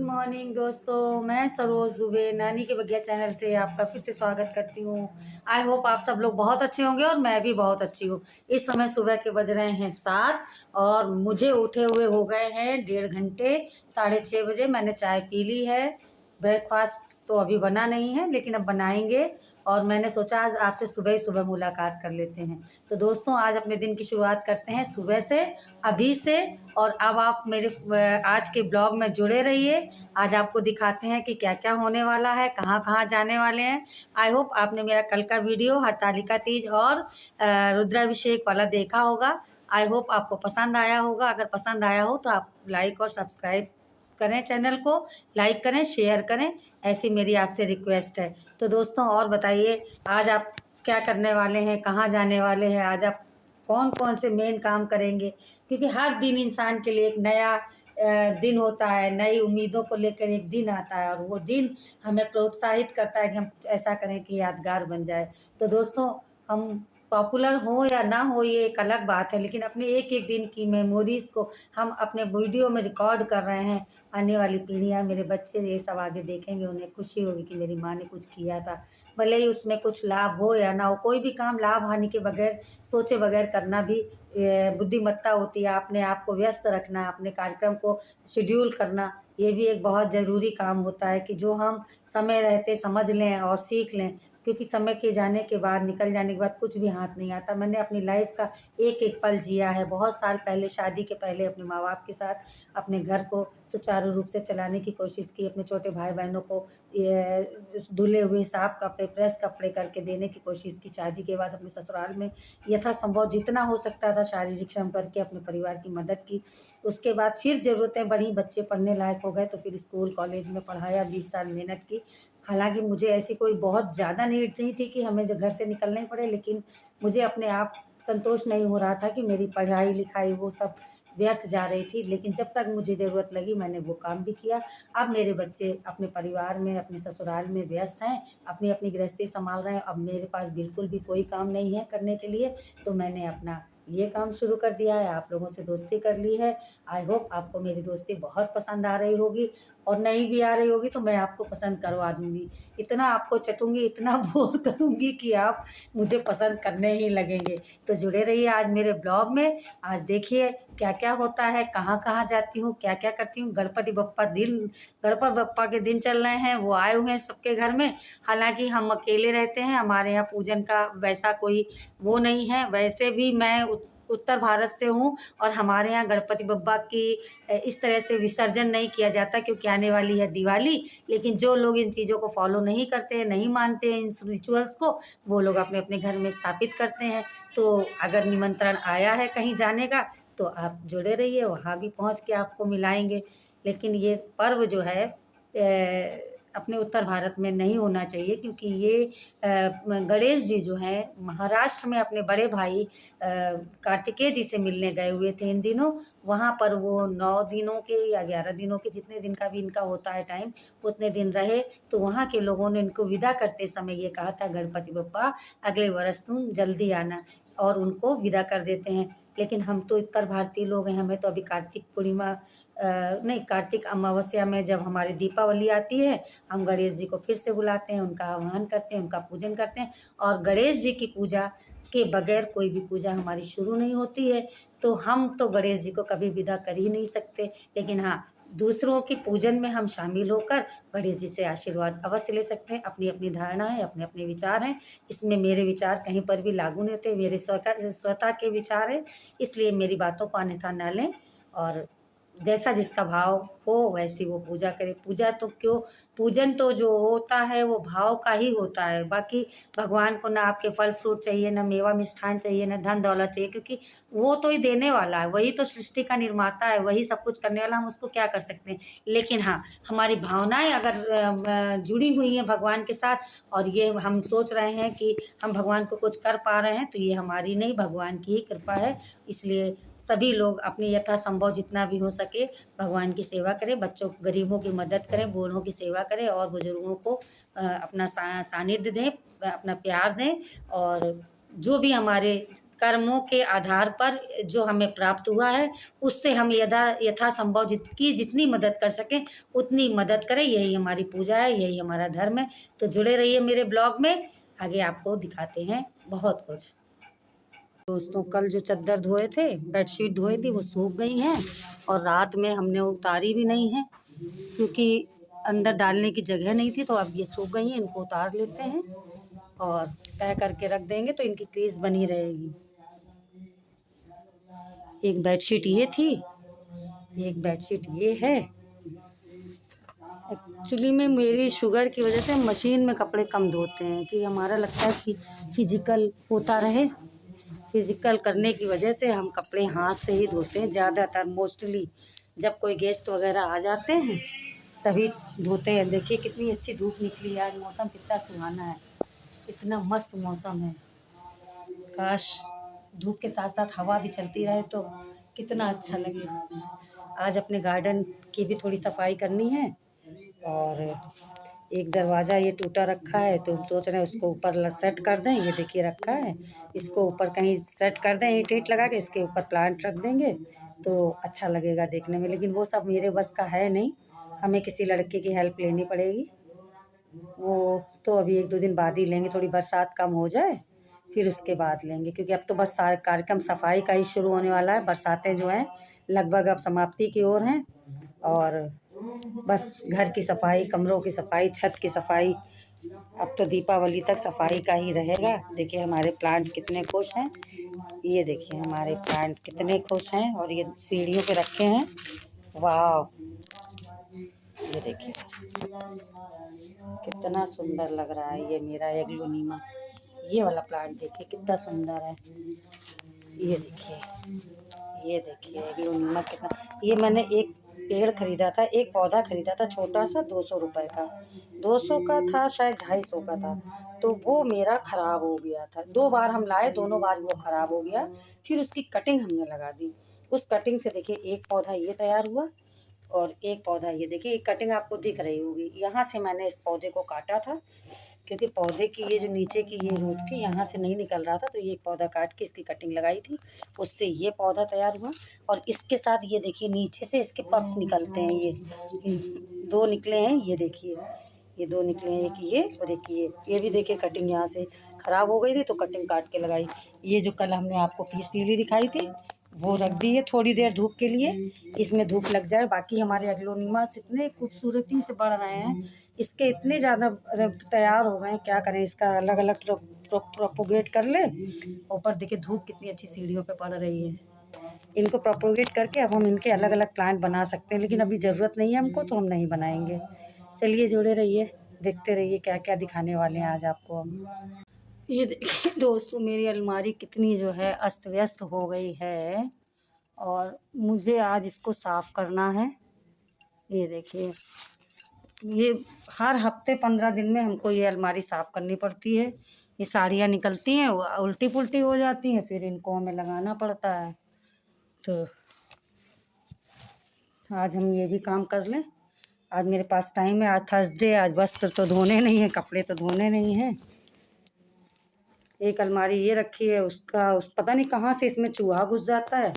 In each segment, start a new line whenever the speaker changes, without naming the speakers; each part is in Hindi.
मॉर्निंग दोस्तों, मैं सरोज दुबे नानी के बगिया चैनल से आपका फिर से स्वागत करती हूँ। आई होप आप सब लोग बहुत अच्छे होंगे और मैं भी बहुत अच्छी हूँ। इस समय सुबह के बज रहे हैं 7 और मुझे उठे हुए हो गए हैं 1.5 घंटे। 6:30 बजे मैंने चाय पी ली है। ब्रेकफास्ट तो अभी बना नहीं है लेकिन अब बनाएंगे और मैंने सोचा आज आपसे सुबह ही सुबह मुलाकात कर लेते हैं। तो दोस्तों आज अपने दिन की शुरुआत करते हैं सुबह से, अभी से। और अब आप मेरे आज के ब्लॉग में जुड़े रहिए। आज आपको दिखाते हैं कि क्या क्या होने वाला है, कहाँ कहाँ जाने वाले हैं। आई होप आपने मेरा कल का वीडियो हरतालिका तीज और रुद्राभिषेक वाला देखा होगा। आई होप आपको पसंद आया होगा। अगर पसंद आया हो तो आप लाइक और सब्सक्राइब करें, चैनल को लाइक करें, शेयर करें, ऐसी मेरी आपसे रिक्वेस्ट है। तो दोस्तों और बताइए आज आप क्या करने वाले हैं, कहाँ जाने वाले हैं, आज आप कौन कौन से मेन काम करेंगे। क्योंकि हर दिन इंसान के लिए एक नया दिन होता है, नई उम्मीदों को लेकर एक दिन आता है और वो दिन हमें प्रोत्साहित करता है कि हम कुछ ऐसा करें कि यादगार बन जाए। तो दोस्तों हम पॉपुलर हो या ना हो ये एक अलग बात है, लेकिन अपने एक एक दिन की मेमोरीज़ को हम अपने वीडियो में रिकॉर्ड कर रहे हैं। आने वाली पीढ़ियाँ, मेरे बच्चे ये सब आगे देखेंगे, उन्हें खुशी होगी कि मेरी माँ ने कुछ किया था। भले ही उसमें कुछ लाभ हो या ना हो, कोई भी काम लाभ हानि के बगैर सोचे बगैर करना भी बुद्धिमत्ता होती है। अपने आप को व्यस्त रखना, अपने कार्यक्रम को शेड्यूल करना, ये भी एक बहुत ज़रूरी काम होता है कि जो हम समय रहते समझ लें और सीख लें। क्योंकि समय के जाने के बाद, निकल जाने के बाद कुछ भी हाथ नहीं आता। मैंने अपनी लाइफ का एक एक पल जिया है। बहुत साल पहले, शादी के पहले, अपने माँ बाप के साथ अपने घर को सुचारू रूप से चलाने की कोशिश की। अपने छोटे भाई बहनों को ये धुले हुए साफ कपड़े, प्रेस कपड़े करके देने की कोशिश की। शादी के बाद अपने ससुराल में यथासंभव जितना हो सकता था शारीरिक श्रम करके अपने परिवार की मदद की। उसके बाद फिर ज़रूरतें बढ़ी, बच्चे पढ़ने लायक हो गए तो फिर स्कूल कॉलेज में पढ़ाया, 20 साल मेहनत की। हालांकि मुझे ऐसी कोई बहुत ज़्यादा नीड नहीं थी कि हमें जो घर से निकलना ही पड़े, लेकिन मुझे अपने आप संतोष नहीं हो रहा था कि मेरी पढ़ाई लिखाई वो सब व्यर्थ जा रही थी। लेकिन जब तक मुझे ज़रूरत लगी मैंने वो काम भी किया। अब मेरे बच्चे अपने परिवार में, अपने ससुराल में व्यस्त हैं, अपनी अपनी गृहस्थी संभाल रहे हैं। अब मेरे पास बिल्कुल भी कोई काम नहीं है करने के लिए, तो मैंने अपना ये काम शुरू कर दिया है। आप लोगों से दोस्ती कर ली है। आई होप आपको मेरी दोस्ती बहुत पसंद आ रही होगी, और नहीं भी आ रही होगी तो मैं आपको पसंद करवा दूँगी। इतना आपको चटूँगी, इतना बोर करूँगी कि आप मुझे पसंद करने ही लगेंगे। तो जुड़े रहिए आज मेरे ब्लॉग में। आज देखिए क्या क्या होता है, कहाँ कहाँ जाती हूँ, क्या क्या करती हूँ। गणपति बप्पा के दिन चल रहे हैं, वो आए हुए हैं सबके घर में। हालांकि हम अकेले रहते हैं, हमारे यहाँ पूजन का वैसा कोई वो नहीं है। वैसे भी मैं उत्तर भारत से हूँ और हमारे यहाँ गणपति बप्पा की इस तरह से विसर्जन नहीं किया जाता, क्योंकि आने वाली है दिवाली। लेकिन जो लोग इन चीज़ों को फॉलो नहीं करते हैं, नहीं मानते हैं इन रिचुअल्स को, वो लोग अपने अपने घर में स्थापित करते हैं। तो अगर निमंत्रण आया है कहीं जाने का तो आप जुड़े रहिए, वहाँ भी पहुँच के आपको मिलाएंगे। लेकिन ये पर्व जो है अपने उत्तर भारत में नहीं होना चाहिए, क्योंकि ये गणेश जी जो हैं महाराष्ट्र में अपने बड़े भाई कार्तिकेय जी से मिलने गए हुए थे इन दिनों। वहाँ पर वो 9 दिनों के या 11 दिनों के, जितने दिन का भी इनका होता है टाइम, उतने दिन रहे। तो वहाँ के लोगों ने इनको विदा करते समय ये कहा था, गणपति बप्पा अगले वर्ष तुम जल्दी आना, और उनको विदा कर देते हैं। लेकिन हम तो उत्तर भारतीय लोग हैं, हमें तो अभी कार्तिक पूर्णिमा नहीं, कार्तिक अमावस्या में जब हमारी दीपावली आती है, हम गणेश जी को फिर से बुलाते हैं, उनका आह्वान करते हैं, उनका पूजन करते हैं। और गणेश जी की पूजा के बगैर कोई भी पूजा हमारी शुरू नहीं होती है। तो हम तो गणेश जी को कभी विदा कर ही नहीं सकते। लेकिन हाँ, दूसरों के पूजन में हम शामिल होकर गणेश जी से आशीर्वाद अवश्य ले सकते हैं। अपनी अपनी धारणा है, अपने अपने विचार हैं। इसमें मेरे विचार कहीं पर भी लागू नहीं होते, मेरे स्वतः के विचार हैं। इसलिए मेरी बातों को अन्यथा न लें, और जैसा जिसका भाव हो वैसी वो पूजा करे। पूजा तो क्यों, पूजन तो जो होता है वो भाव का ही होता है। बाकी भगवान को ना आपके फल फ्रूट चाहिए, ना मेवा मिष्ठान चाहिए, ना धन दौलत चाहिए, क्योंकि वो तो ही देने वाला है, वही तो सृष्टि का निर्माता है, वही सब कुछ करने वाला। हम उसको क्या कर सकते हैं। लेकिन हाँ, हमारी भावनाएं अगर जुड़ी हुई हैं भगवान के साथ, और ये हम सोच रहे हैं कि हम भगवान को कुछ कर पा रहे हैं, तो ये हमारी नहीं, भगवान की ही कृपा है। इसलिए सभी लोग अपनी यथासंभव जितना भी हो सके भगवान की सेवा करें, बच्चों गरीबों की मदद करें, बूढ़ों की सेवा करें, और बुजुर्गों को अपना सानिध्य दें, अपना प्यार दें। और जो भी हमारे कर्मों के आधार पर जो हमें प्राप्त हुआ है उससे हम यथासंभव जितनी मदद कर सकें उतनी मदद करें। यही हमारी पूजा है, यही हमारा धर्म है। तो जुड़े रहिए मेरे ब्लॉग में, आगे आपको दिखाते हैं बहुत कुछ। दोस्तों कल जो चादर धोए थे, बेडशीट धोए थी, वो सूख गई हैं और रात में हमने उतारी भी नहीं है क्योंकि अंदर डालने की जगह नहीं थी। तो अब ये सूख गई हैं, इनको उतार लेते हैं और तय करके रख देंगे तो इनकी क्रीज बनी रहेगी। एक बेडशीट ये थी, एक बेडशीट ये है। एक्चुअली में मेरी शुगर की वजह से मशीन में कपड़े कम धोते हैं कि हमारा लगता है कि फिजिकल होता रहे। फिजिकल करने की वजह से हम कपड़े हाथ से ही धोते हैं ज़्यादातर, मोस्टली जब कोई गेस्ट वगैरह आ जाते हैं तभी धोते हैं। देखिए कितनी अच्छी धूप निकली है आज, मौसम कितना सुहाना है, इतना मस्त मौसम है। काश धूप के साथ साथ हवा भी चलती रहे तो कितना अच्छा लगे। आज अपने गार्डन की भी थोड़ी सफाई करनी है और एक दरवाज़ा ये टूटा रखा है तो सोच रहे हैं उसको ऊपर सेट कर दें। ये देखिए रखा है, इसको ऊपर कहीं सेट कर दें, ईंट ईंट लगा के इसके ऊपर प्लांट रख देंगे तो अच्छा लगेगा देखने में। लेकिन वो सब मेरे बस का है नहीं, हमें किसी लड़के की हेल्प लेनी पड़ेगी। वो तो अभी 1-2 दिन बाद ही लेंगे, थोड़ी बरसात कम हो जाए फिर उसके बाद लेंगे, क्योंकि अब तो बस सारा कार्यक्रम सफाई का ही शुरू होने वाला है। बरसातें जो हैं लगभग अब समाप्ति की ओर हैं और बस घर की सफाई, कमरों की सफाई, छत की सफाई, अब तो दीपावली तक सफाई का ही रहेगा। देखिए हमारे प्लांट कितने खुश हैं, ये देखिए हमारे प्लांट कितने खुश हैं और ये सीढ़ियों पे रखे हैं। वाह, ये देखिए कितना सुंदर लग रहा है। ये मेरा एग्लोनीमा, ये वाला प्लांट देखिए कितना सुंदर है। ये देखिए, ये देखिए एग्लोनीमा कितना। ये मैंने एक पेड़ खरीदा था, एक पौधा खरीदा था छोटा सा, 200 रुपए का, 200 का था शायद, 250 का था। तो वो मेरा ख़राब हो गया था। 2 बार हम लाए, दोनों बार वो ख़राब हो गया। फिर उसकी कटिंग हमने लगा दी। उस कटिंग से देखिए एक पौधा ये तैयार हुआ और एक पौधा ये देखिए, एक कटिंग आपको दिख रही होगी। यहाँ से मैंने इस पौधे को काटा था क्योंकि पौधे की ये जो नीचे की ये रूट थी यहाँ से नहीं निकल रहा था, तो ये पौधा काट के इसकी कटिंग लगाई थी, उससे ये पौधा तैयार हुआ। और इसके साथ ये देखिए नीचे से इसके पप्स निकलते हैं, ये 2 निकले हैं, ये देखिए ये 2 निकले हैं, एक ये और एक ये भी देखिए कटिंग यहाँ से ख़राब हो गई थी तो कटिंग काट के लगाई। ये जो कल हमने आपको पीस लिली दिखाई थी वो रख दी है थोड़ी देर धूप के लिए, इसमें धूप लग जाए। बाकी हमारे एग्लोनीमास इतने खूबसूरती से बढ़ रहे हैं, इसके इतने ज़्यादा तैयार हो गए हैं, क्या करें, इसका अलग अलग प्रोपोगेट कर ले। ऊपर देखिए धूप कितनी अच्छी सीढ़ियों पे पड़ रही है। इनको प्रोपोगेट करके अब हम इनके अलग अलग प्लांट बना सकते हैं, लेकिन अभी ज़रूरत नहीं है हमको तो हम नहीं बनाएंगे। चलिए जुड़े रहिए, देखते रहिए क्या क्या दिखाने वाले हैं आज आपको हम। ये देखिए दोस्तों मेरी अलमारी कितनी जो है अस्त व्यस्त हो गई है और मुझे आज इसको साफ़ करना है। ये देखिए, ये हर हफ्ते 15 दिन में हमको ये अलमारी साफ़ करनी पड़ती है। ये साड़ियाँ निकलती हैं, वो उल्टी पुल्टी हो जाती हैं, फिर इनको हमें लगाना पड़ता है। तो आज हम ये भी काम कर लें। आज मेरे पास टाइम है, आज थर्सडे, आज वस्त्र तो धोने नहीं है, कपड़े तो धोने नहीं हैं। एक अलमारी ये रखी है, उस पता नहीं कहाँ से इसमें चूहा घुस जाता है।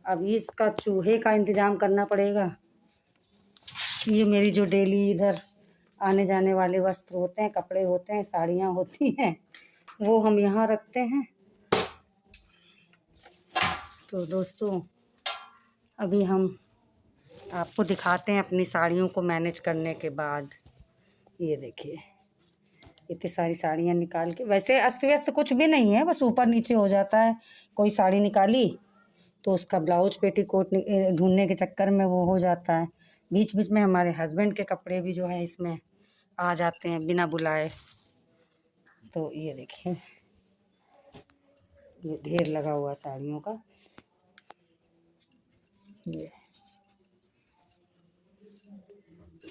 अब इसका चूहे का इंतज़ाम करना पड़ेगा। ये मेरी जो डेली इधर आने जाने वाले वस्त्र होते हैं, कपड़े होते हैं, साड़ियाँ होती हैं, वो हम यहाँ रखते हैं। तो दोस्तों अभी हम आपको दिखाते हैं अपनी साड़ियों को मैनेज करने के बाद। ये देखिए इतनी सारी साड़ियाँ निकाल के, वैसे अस्त व्यस्त कुछ भी नहीं है, बस ऊपर नीचे हो जाता है। कोई साड़ी निकाली तो उसका ब्लाउज पेटीकोट ढूंढने के चक्कर में वो हो जाता है। बीच बीच में हमारे हस्बैंड के कपड़े भी जो है इसमें आ जाते हैं बिना बुलाए। तो ये देखिए ये ढेर लगा हुआ साड़ियों का। ये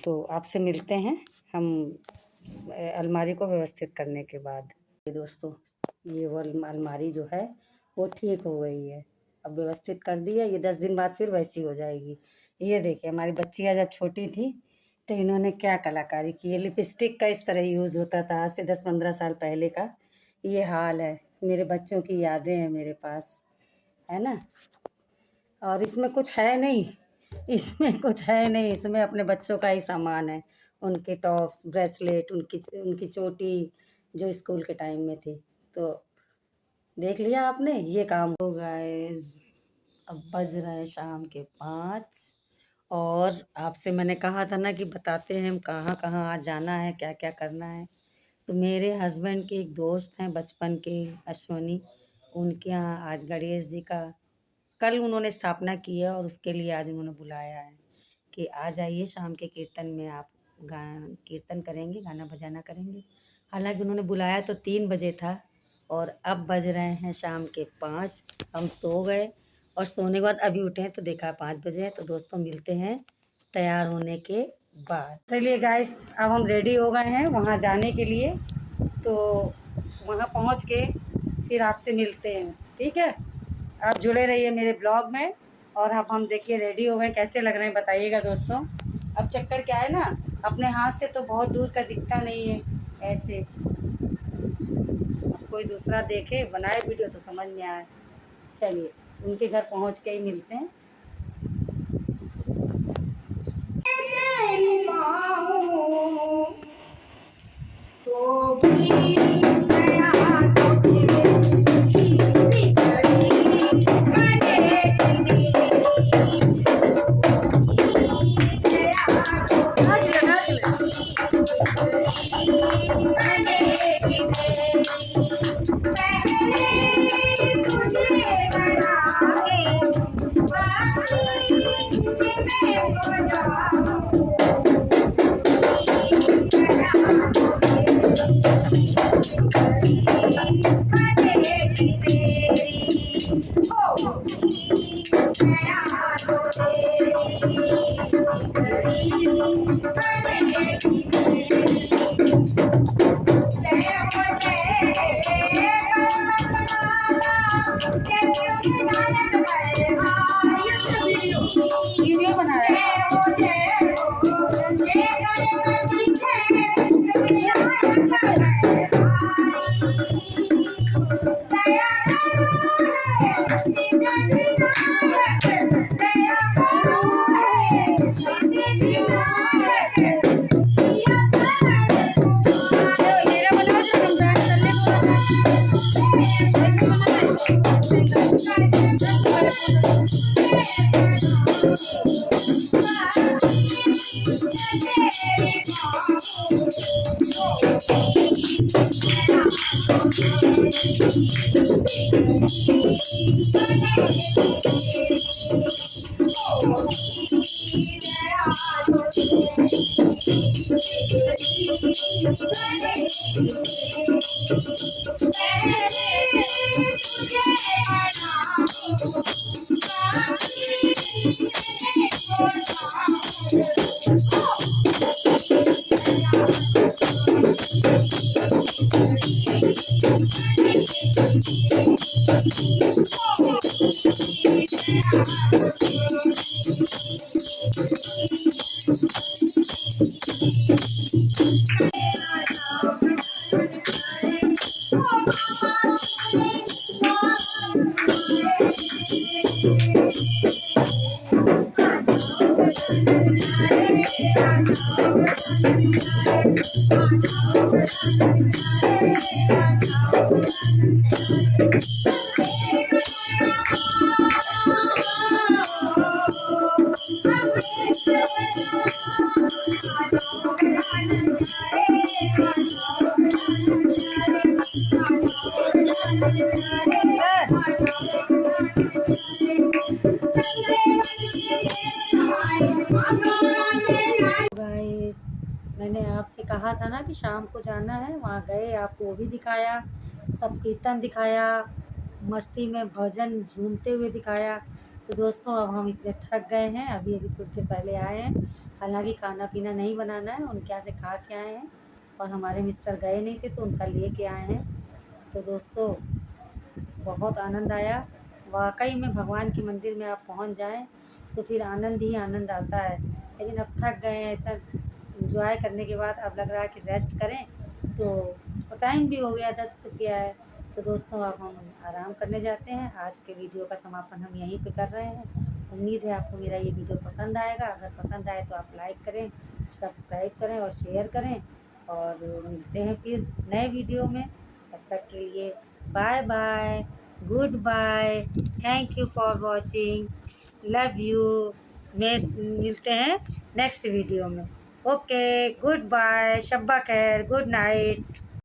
तो आपसे मिलते हैं हम अलमारी को व्यवस्थित करने के बाद। दोस्तों ये वो अलमारी जो है वो ठीक हो गई है, अब व्यवस्थित कर दिया। ये 10 दिन बाद फिर वैसी हो जाएगी। ये देखिए हमारी बच्चियाँ जब छोटी थी तो इन्होंने क्या कलाकारी की है। लिपस्टिक का इस तरह यूज़ होता था आज से 10-15 साल पहले का। ये हाल है। मेरे बच्चों की यादें हैं मेरे पास, है ना। और इसमें कुछ है नहीं, इसमें कुछ है नहीं, इसमें अपने बच्चों का ही सामान है। उनके टॉप्स, ब्रेसलेट, उनकी उनकी चोटी जो स्कूल के टाइम में थी। तो देख लिया आपने, ये काम हो गाइस। अब बज रहे हैं शाम के 5 और आपसे मैंने कहा था ना कि बताते हैं हम कहाँ कहाँ आज जाना है, क्या क्या करना है। तो मेरे हस्बैंड के एक दोस्त हैं बचपन के, अश्वनी, उनके यहाँ आज गणेश जी का कल उन्होंने स्थापना की है और उसके लिए आज उन्होंने बुलाया है कि आ जाइए शाम के कीर्तन में, आप गा कीर्तन करेंगे, गाना बजाना करेंगे। हालांकि उन्होंने बुलाया तो 3 बजे था और अब बज रहे हैं शाम के 5। हम सो गए और सोने के बाद अभी उठे हैं तो देखा 5 बजे है। तो दोस्तों मिलते हैं तैयार होने के बाद। चलिए गाइस, अब हम रेडी हो गए हैं वहाँ जाने के लिए। तो वहाँ पहुँच के फिर आपसे मिलते हैं, ठीक है। आप जुड़े रहिए मेरे ब्लॉग में। और अब हम देखिए रेडी हो गए, कैसे लग रहे हैं बताइएगा दोस्तों। अब चक्कर क्या है ना, अपने हाथ से तो बहुत दूर का दिखता नहीं है ऐसे। अब कोई दूसरा देखे बनाए वीडियो तो समझ में आए। चलिए उनके घर पहुंच के ही मिलते हैं। तो भी वीडियो बना रहे हैं। गाइस, मैंने आपसे कहा था ना कि शाम को जाना है, वहाँ गए, आपको वो भी दिखाया, सब कीर्तन दिखाया, मस्ती में भजन झूमते हुए दिखाया। तो दोस्तों अब हम इतने थक गए हैं, अभी अभी थोड़ी देर पहले आए हैं। हालांकि खाना पीना नहीं बनाना है, उनके यहाँ से खा के आए हैं और हमारे मिस्टर गए नहीं थे तो उनका ले के आए हैं। तो दोस्तों बहुत आनंद आया वाकई में। भगवान के मंदिर में आप पहुंच जाएं तो फिर आनंद ही आनंद आता है। लेकिन अब थक गए हैं, इतना एंजॉय करने के बाद अब लग रहा है कि रेस्ट करें। तो और टाइम भी हो गया, 10 बज गया है। तो दोस्तों अब हम आराम करने जाते हैं। आज के वीडियो का समापन हम यहीं पे कर रहे हैं। उम्मीद है आपको मेरा ये वीडियो पसंद आएगा। अगर पसंद आए तो आप लाइक करें, सब्सक्राइब करें और शेयर करें। और मिलते हैं फिर नए वीडियो में। तब तक के लिए bye bye, goodbye, thank you for watching, love you. मिलते हैं नेक्स्ट वीडियो में। ओके, गुड बाय, शब्बा खैर, गुड नाइट।